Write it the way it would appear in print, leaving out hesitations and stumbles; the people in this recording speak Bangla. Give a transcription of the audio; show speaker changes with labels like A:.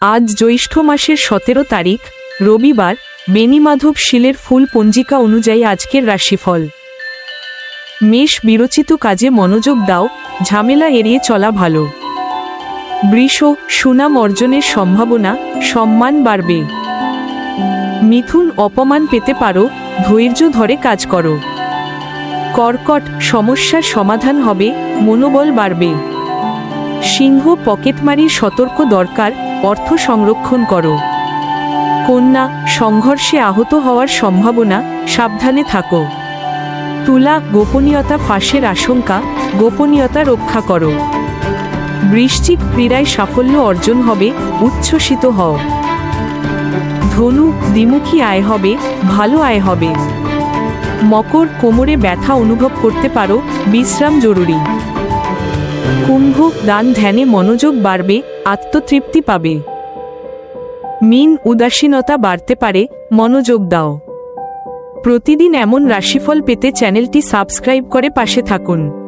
A: আজ জ্যৈষ্ঠ মাসের 17 তারিখ রবিবার। বেণীমাধব শীলের ফুল পঞ্জিকা অনুযায়ী আজকের রাশিফল। মেষ, বিরচিত কাজে মনোযোগ দাও, ঝামেলা এড়িয়ে চলা ভালো। বৃষ, সুনাম অর্জনের সম্ভাবনা, সম্মান বাড়বে। মিথুন, অপমান পেতে পারো, ধৈর্য ধরে কাজ করো। কর্কট, সমস্যার সমাধান হবে, মনোবল বাড়বে। সিংহ, পকেটমারির সতর্ক দরকার, অর্থ সংরক্ষণ করো। কন্যা, সংঘর্ষে আহত হওয়ার সম্ভাবনা, সাবধানে থাকো। তুলা, গোপনীয়তা ফাঁসের আশঙ্কা, গোপনীয়তা রক্ষা করো। বৃশ্চিক, ক্রীড়ায় সাফল্য অর্জন হবে, উচ্ছ্বসিত হও। ধনু, দ্বিমুখী আয় হবে, ভালো আয় হবে। মকর, কোমরে ব্যথা অনুভব করতে পারো, বিশ্রাম জরুরি। কুম্ভ, দান ধ্যানে মনোযোগ বাড়বে, আত্মতৃপ্তি পাবে। মীন, উদাসীনতা বাড়তে পারে, মনোযোগ দাও। প্রতিদিন এমন রাশিফল পেতে চ্যানেলটি সাবস্ক্রাইব করে পাশে থাকুন।